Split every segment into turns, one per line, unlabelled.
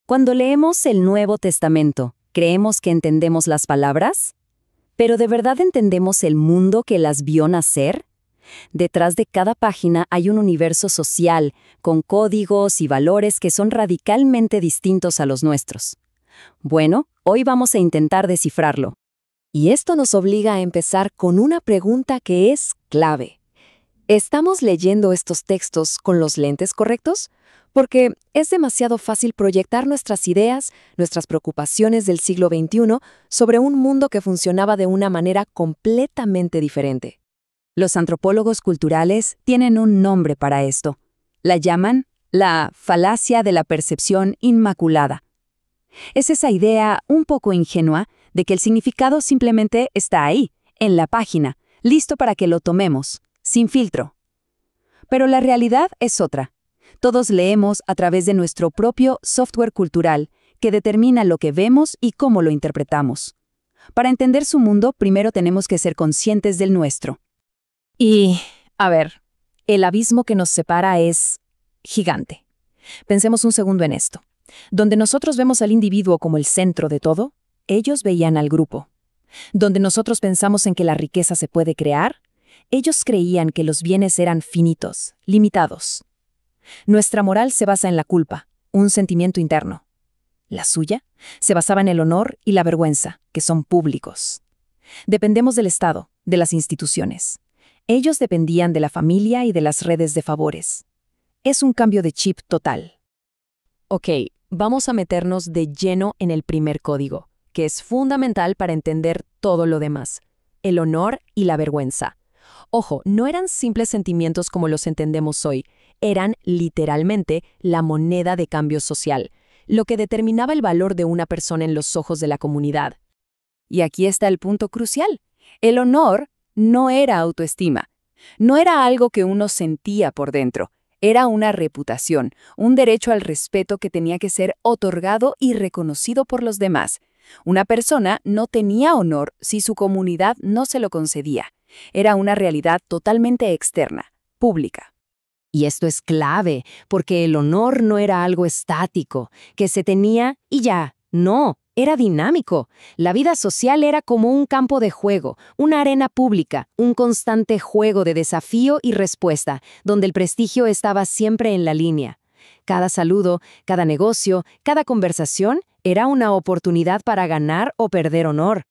Cuando leemos el Nuevo Testamento, ¿creemos que entendemos las palabras? ¿Pero de verdad entendemos el mundo que las vio nacer? Detrás de cada página hay un universo social, con códigos y valores que son radicalmente distintos a los nuestros. Bueno, hoy vamos a intentar descifrarlo.
Y esto nos obliga a empezar con una pregunta que es clave. ¿Estamos leyendo estos textos con los lentes correctos? Porque es demasiado fácil proyectar nuestras ideas, nuestras preocupaciones del siglo XXI sobre un mundo que funcionaba de una manera completamente diferente.
Los antropólogos culturales tienen un nombre para esto. La llaman la falacia de la percepción inmaculada. Es esa idea un poco ingenua de que el significado simplemente está ahí, en la página, listo para que lo tomemos, sin filtro. Pero la realidad es otra. Todos leemos a través de nuestro propio software cultural que determina lo que vemos y cómo lo interpretamos. Para entender su mundo, primero tenemos que ser conscientes del nuestro.
Y, el abismo que nos separa es gigante. Pensemos un segundo en esto. Donde nosotros vemos al individuo como el centro de todo, ellos veían al grupo. Donde nosotros pensamos en que la riqueza se puede crear, ellos creían que los bienes eran finitos, limitados. Nuestra moral se basa en la culpa, un sentimiento interno. La suya se basaba en el honor y la vergüenza, que son públicos. Dependemos del Estado, de las instituciones. Ellos dependían de la familia y de las redes de favores. Es un cambio de chip total. Ok, vamos a meternos de lleno en el primer código, que es fundamental para entender todo lo demás: el honor y la vergüenza. Ojo, no eran simples sentimientos como los entendemos hoy, eran literalmente la moneda de cambio social, lo que determinaba el valor de una persona en los ojos de la comunidad.
Y aquí está el punto crucial. El honor no era autoestima, no era algo que uno sentía por dentro. Era una reputación, un derecho al respeto que tenía que ser otorgado y reconocido por los demás. Una persona no tenía honor si su comunidad no se lo concedía. Era una realidad totalmente externa, pública.
Y esto es clave, porque el honor no era algo estático, que se tenía y ya. No, era dinámico. La vida social era como un campo de juego, una arena pública, un constante juego de desafío y respuesta, donde el prestigio estaba siempre en la línea. Cada saludo, cada negocio, cada conversación era una oportunidad para ganar o perder honor.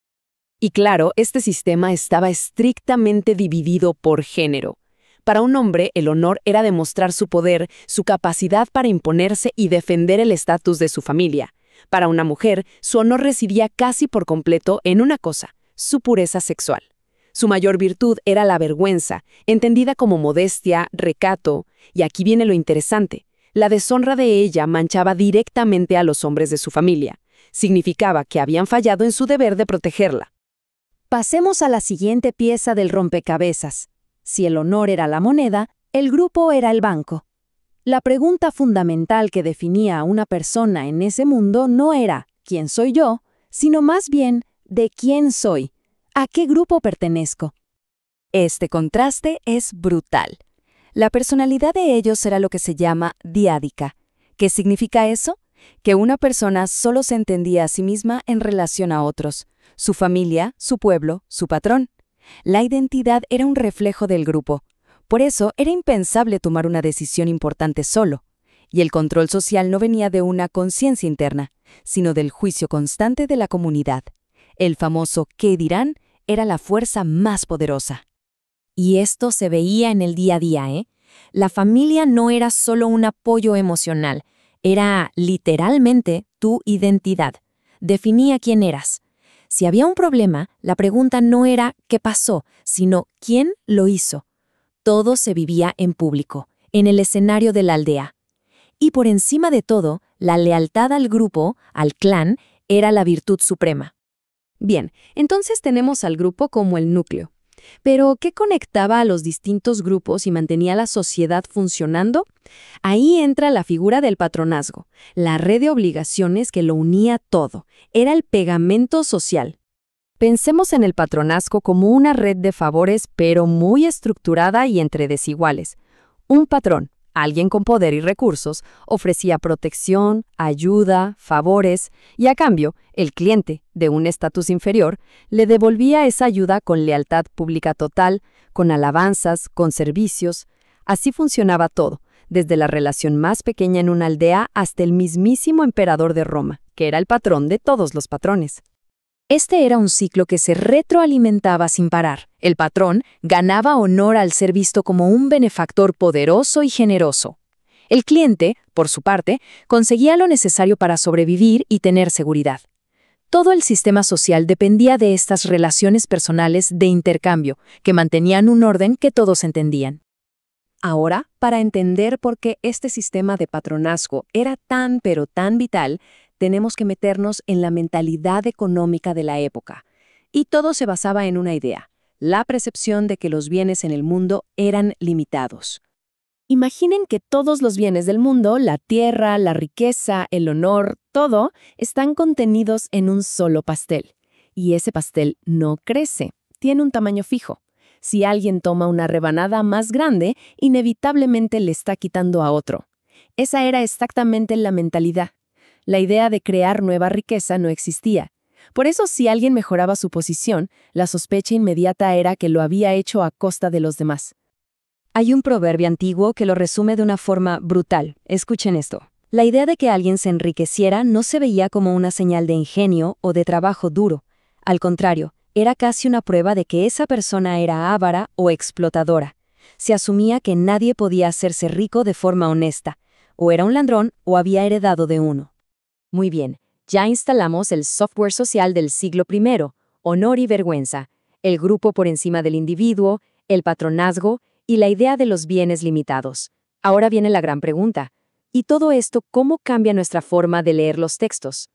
Y claro, este sistema estaba estrictamente dividido por género. Para un hombre, el honor era demostrar su poder, su capacidad para imponerse y defender el estatus de su familia. Para una mujer, su honor residía casi por completo en una cosa: su pureza sexual. Su mayor virtud era la vergüenza, entendida como modestia, recato, y aquí viene lo interesante. La deshonra de ella manchaba directamente a los hombres de su familia. Significaba que habían fallado en su deber de protegerla.
Pasemos a la siguiente pieza del rompecabezas. Si el honor era la moneda, el grupo era el banco. La pregunta fundamental que definía a una persona en ese mundo no era ¿quién soy yo?, sino más bien ¿de quién soy? ¿A qué grupo pertenezco? Este contraste es brutal. La personalidad de ellos era lo que se llama diádica. ¿Qué significa eso? Que una persona solo se entendía a sí misma en relación a otros: su familia, su pueblo, su patrón. La identidad era un reflejo del grupo. Por eso era impensable tomar una decisión importante solo. Y el control social no venía de una conciencia interna, sino del juicio constante de la comunidad. El famoso ¿qué dirán? Era la fuerza más poderosa.
Y esto se veía en el día a día, ¿eh? La familia no era solo un apoyo emocional, era literalmente tu identidad. Definía quién eras. Si había un problema, la pregunta no era ¿qué pasó?, sino ¿quién lo hizo? Todo se vivía en público, en el escenario de la aldea. Y por encima de todo, la lealtad al grupo, al clan, era la virtud suprema.
Bien, entonces tenemos al grupo como el núcleo. Pero, ¿qué conectaba a los distintos grupos y mantenía la sociedad funcionando? Ahí entra la figura del patronazgo, la red de obligaciones que lo unía todo. Era el pegamento social. Pensemos en el patronazgo como una red de favores, pero muy estructurada y entre desiguales. Un patrón, Alguien con poder y recursos ofrecía protección, ayuda, favores, y a cambio, el cliente, de un estatus inferior, le devolvía esa ayuda con lealtad pública total, con alabanzas, con servicios. Así funcionaba todo, desde la relación más pequeña en una aldea hasta el mismísimo emperador de Roma, que era el patrón de todos los patrones. Este era un ciclo que se retroalimentaba sin parar. El patrón ganaba honor al ser visto como un benefactor poderoso y generoso. El cliente, por su parte, conseguía lo necesario para sobrevivir y tener seguridad. Todo el sistema social dependía de estas relaciones personales de intercambio, que mantenían un orden que todos entendían. Ahora, para entender por qué este sistema de patronazgo era tan pero tan vital, tenemos que meternos en la mentalidad económica de la época. Y todo se basaba en una idea, la percepción de que los bienes en el mundo eran limitados. Imaginen que todos los bienes del mundo, la tierra, la riqueza, el honor, todo, están contenidos en un solo pastel. Y ese pastel no crece, tiene un tamaño fijo. Si alguien toma una rebanada más grande, inevitablemente le está quitando a otro. Esa era exactamente la mentalidad. La idea de crear nueva riqueza no existía. Por eso, si alguien mejoraba su posición, la sospecha inmediata era que lo había hecho a costa de los demás. Hay un proverbio antiguo que lo resume de una forma brutal. Escuchen esto. La idea de que alguien se enriqueciera no se veía como una señal de ingenio o de trabajo duro. Al contrario, era casi una prueba de que esa persona era avara o explotadora. Se asumía que nadie podía hacerse rico de forma honesta. O era un ladrón o había heredado de uno. Muy bien, ya instalamos el software social del siglo I, honor y vergüenza, el grupo por encima del individuo, el patronazgo y la idea de los bienes limitados. Ahora viene la gran pregunta. ¿Y todo esto cómo cambia nuestra forma de leer los textos?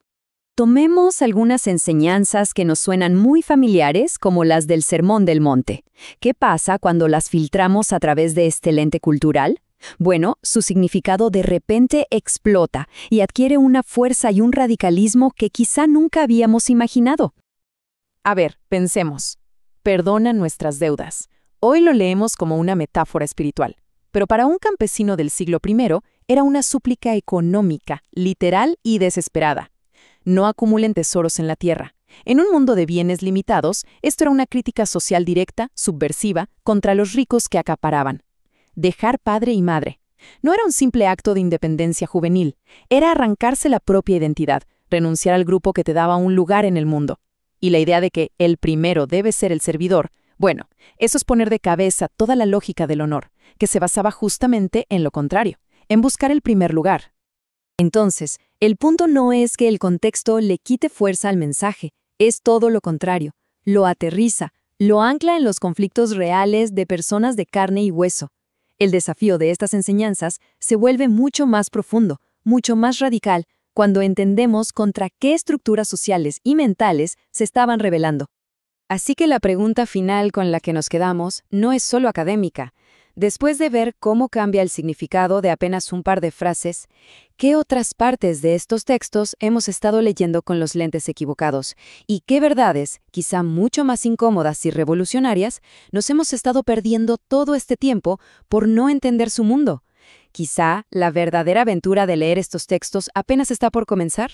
Tomemos algunas enseñanzas que nos suenan muy familiares, como las del Sermón del Monte. ¿Qué pasa cuando las filtramos a través de este lente cultural? Bueno, su significado de repente explota y adquiere una fuerza y un radicalismo que quizá nunca habíamos imaginado.
A ver, pensemos. Perdona nuestras deudas. Hoy lo leemos como una metáfora espiritual, pero para un campesino del siglo I era una súplica económica, literal y desesperada. No acumulen tesoros en la tierra. En un mundo de bienes limitados, esto era una crítica social directa, subversiva, contra los ricos que acaparaban. Dejar padre y madre. No era un simple acto de independencia juvenil, era arrancarse la propia identidad, renunciar al grupo que te daba un lugar en el mundo. Y la idea de que el primero debe ser el servidor, bueno, eso es poner de cabeza toda la lógica del honor, que se basaba justamente en lo contrario, en buscar el primer lugar.
Entonces, el punto no es que el contexto le quite fuerza al mensaje, es todo lo contrario, lo aterriza, lo ancla en los conflictos reales de personas de carne y hueso. El desafío de estas enseñanzas se vuelve mucho más profundo, mucho más radical, cuando entendemos contra qué estructuras sociales y mentales se estaban rebelando. Así que la pregunta final con la que nos quedamos no es solo académica. Después de ver cómo cambia el significado de apenas un par de frases, ¿qué otras partes de estos textos hemos estado leyendo con los lentes equivocados? ¿Y qué verdades, quizá mucho más incómodas y revolucionarias, nos hemos estado perdiendo todo este tiempo por no entender su mundo? Quizá la verdadera aventura de leer estos textos apenas está por comenzar.